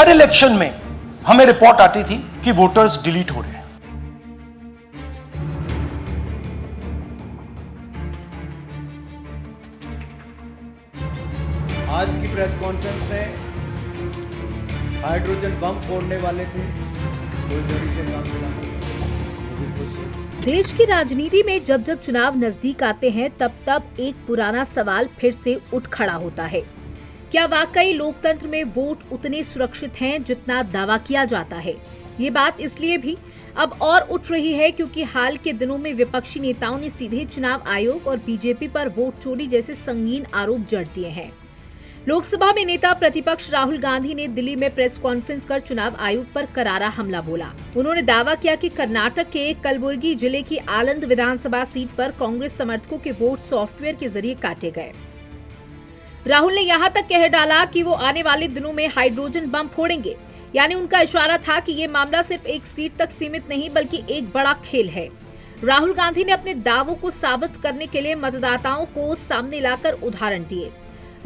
हर election में हमें report आती थी कि वोटर्स डिलीट हो रहे हैं। आज की प्रेस कॉन्फ्रेंस में हाइड्रोजन बम फोड़ने वाले थे, फुलझड़ी से काम चलाना। देश की राजनीति में जब जब चुनाव नजदीक आते हैं तब तब एक पुराना सवाल फिर से उठ खड़ा होता है। क्या वाकई लोकतंत्र में वोट उतने सुरक्षित हैं जितना दावा किया जाता है? ये बात इसलिए भी अब और उठ रही है क्योंकि हाल के दिनों में विपक्षी नेताओं ने सीधे चुनाव आयोग और बीजेपी पर वोट चोरी जैसे संगीन आरोप जड़ दिए हैं। लोकसभा में नेता प्रतिपक्ष राहुल गांधी ने दिल्ली में प्रेस कॉन्फ्रेंस कर चुनाव आयोग पर करारा हमला बोला। उन्होंने दावा किया कि कर्नाटक के कलबुर्गी जिले की आलंद विधानसभा सीट पर कांग्रेस समर्थकों के वोट सॉफ्टवेयर के जरिए काटे गए। राहुल ने यहां तक कह डाला कि वो आने वाले दिनों में हाइड्रोजन बम फोड़ेंगे, यानी उनका इशारा था कि ये मामला सिर्फ एक सीट तक सीमित नहीं बल्कि एक बड़ा खेल है। राहुल गांधी ने अपने दावों को साबित करने के लिए मतदाताओं को सामने लाकर उदाहरण दिए।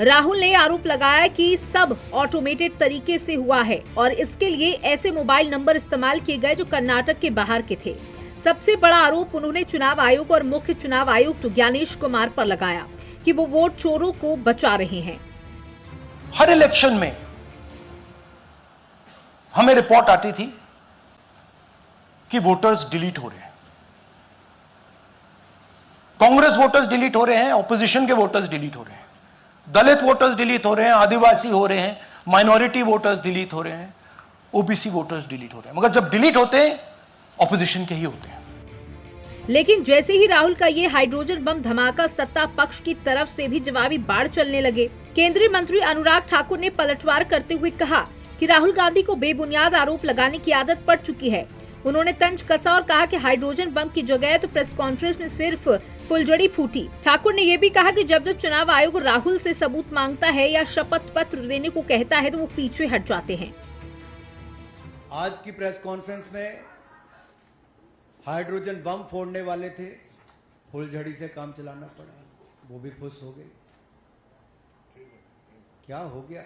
राहुल ने आरोप लगाया कि सब ऑटोमेटेड तरीके से हुआ है और इसके लिए ऐसे मोबाइल नंबर इस्तेमाल किए गए जो कर्नाटक के बाहर के थे। सबसे बड़ा आरोप उन्होंने चुनाव आयोग और मुख्य चुनाव आयुक्त ज्ञानेश कुमार पर लगाया कि वो वोट चोरों को बचा रहे हैं। हर इलेक्शन में हमें रिपोर्ट आती थी कि वोटर्स डिलीट हो रहे हैं, कांग्रेस वोटर्स डिलीट हो रहे हैं, ऑपोजिशन के वोटर्स डिलीट हो रहे हैं, दलित वोटर्स डिलीट हो रहे हैं, आदिवासी हो रहे हैं, माइनॉरिटी वोटर्स डिलीट हो रहे हैं, ओबीसी वोटर्स डिलीट हो रहे हैं। मगर जब डिलीट होते हैं ऑपोजिशन के ही होते हैं। लेकिन जैसे ही राहुल का ये हाइड्रोजन बम धमाका सत्ता पक्ष की तरफ से भी जवाबी बाढ़ चलने लगे। केंद्रीय मंत्री अनुराग ठाकुर ने पलटवार करते हुए कहा कि राहुल गांधी को बेबुनियाद आरोप लगाने की आदत पड़ चुकी है। उन्होंने तंज कसा और कहा कि हाइड्रोजन बम की जगह तो प्रेस कॉन्फ्रेंस में सिर्फ फुलझड़ी फूटी। ठाकुर ने यह भी कहा कि जब जब चुनाव आयोग राहुल से सबूत मांगता है या शपथ पत्र देने को कहता है तो वो पीछे हट जाते हैं। आज की प्रेस कॉन्फ्रेंस में हाइड्रोजन बम फोड़ने वाले थे, फुलझड़ी से काम चलाना पड़ा, वो भी खुश हो गए। क्या हो गया?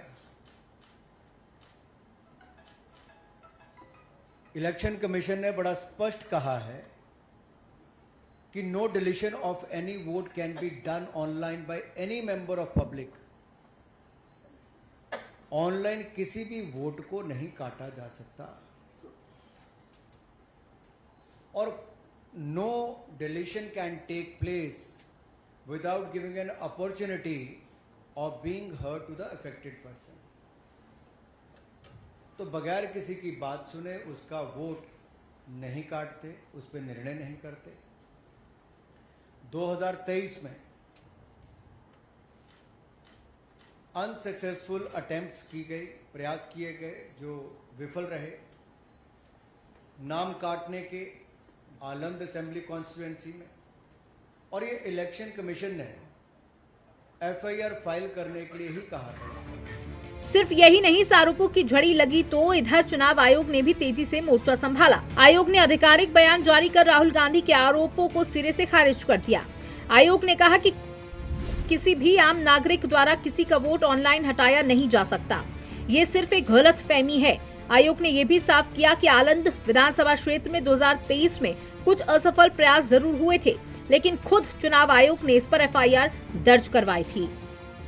इलेक्शन कमीशन ने बड़ा स्पष्ट कहा है कि no deletion of any vote can be done online by any member of public. Online किसी भी वोट को नहीं काटा जा सकता और no deletion can take place without giving an opportunity of being heard to the affected person. तो बगैर किसी की बात सुने उसका वोट नहीं काटते, उस पर निर्णय नहीं करते। 2023 में अनसक्सेसफुल अटेम्प्ट्स की गई, प्रयास किए गए जो विफल रहे। नाम काटने के आलंद असेंबली कॉन्स्टिट्यूएंसी में, और ये इलेक्शन कमीशन ने एफआईआर फाइल करने के लिए ही कहा था। सिर्फ यही नहीं, इस आरोपों की झड़ी लगी तो इधर चुनाव आयोग ने भी तेजी से मोर्चा संभाला। आयोग ने आधिकारिक बयान जारी कर राहुल गांधी के आरोपों को सिरे से खारिज कर दिया। आयोग ने कहा कि किसी भी आम नागरिक द्वारा किसी का वोट ऑनलाइन हटाया नहीं जा सकता, ये सिर्फ एक गलतफहमी है। आयोग ने यह भी साफ किया कि आलंद विधानसभा क्षेत्र में 2023 में कुछ असफल प्रयास जरूर हुए थे, लेकिन खुद चुनाव आयोग ने इस पर एफआईआर दर्ज करवाई थी।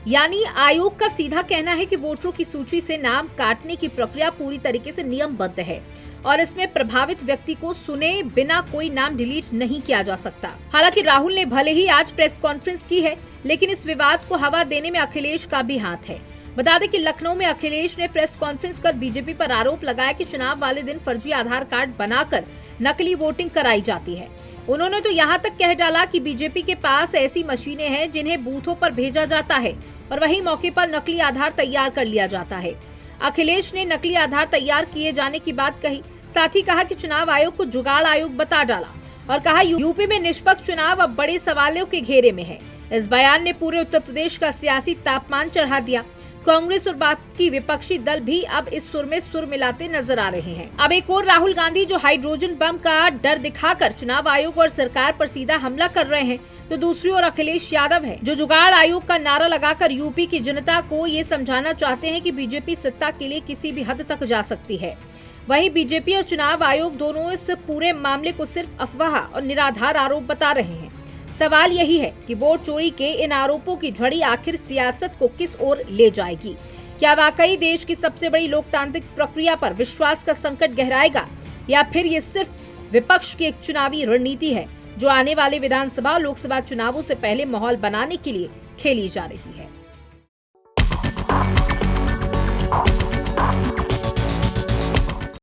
यानी आयोग का सीधा कहना है कि वोटरों की सूची से नाम काटने की प्रक्रिया पूरी तरीके से नियमबद्ध है और इसमें प्रभावित व्यक्ति को सुने बिना कोई नाम डिलीट नहीं किया जा सकता। हालांकि राहुल ने भले ही आज प्रेस कॉन्फ्रेंस की है, लेकिन इस विवाद को हवा देने में अखिलेश का भी हाथ है। बता दें कि लखनऊ में अखिलेश ने प्रेस कॉन्फ्रेंस कर बीजेपी पर आरोप लगाया कि चुनाव वाले दिन फर्जी आधार कार्ड बनाकर नकली वोटिंग कराई जाती है। उन्होंने तो यहाँ तक कह डाला कि बीजेपी के पास ऐसी मशीनें हैं जिन्हें बूथों पर भेजा जाता है और वही मौके पर नकली आधार तैयार कर लिया जाता है। अखिलेश ने नकली आधार तैयार किए जाने की बात कही, साथ ही कहा कि चुनाव आयोग को जुगाड़ आयोग बता डाला और कहा यूपी में निष्पक्ष चुनाव अब बड़े सवालों के घेरे में है। इस बयान ने पूरे उत्तर प्रदेश का सियासी तापमान चढ़ा दिया। कांग्रेस और बाकी विपक्षी दल भी अब इस सुर में सुर मिलाते नजर आ रहे हैं। अब एक और राहुल गांधी जो हाइड्रोजन बम का डर दिखाकर चुनाव आयोग और सरकार पर सीधा हमला कर रहे हैं, तो दूसरी ओर अखिलेश यादव है जो जुगाड़ आयोग का नारा लगाकर यूपी की जनता को ये समझाना चाहते हैं कि बीजेपी सत्ता के लिए किसी भी हद तक जा सकती है। वहीं बीजेपी और चुनाव आयोग दोनों इस पूरे मामले को सिर्फ अफवाह और निराधार आरोप बता रहे हैं। सवाल यही है कि वोट चोरी के इन आरोपों की झड़ी आखिर सियासत को किस ओर ले जाएगी। क्या वाकई देश की सबसे बड़ी लोकतांत्रिक प्रक्रिया पर विश्वास का संकट गहराएगा, या फिर ये सिर्फ विपक्ष की एक चुनावी रणनीति है जो आने वाले विधानसभा और लोकसभा चुनावों से पहले माहौल बनाने के लिए खेली जा रही है।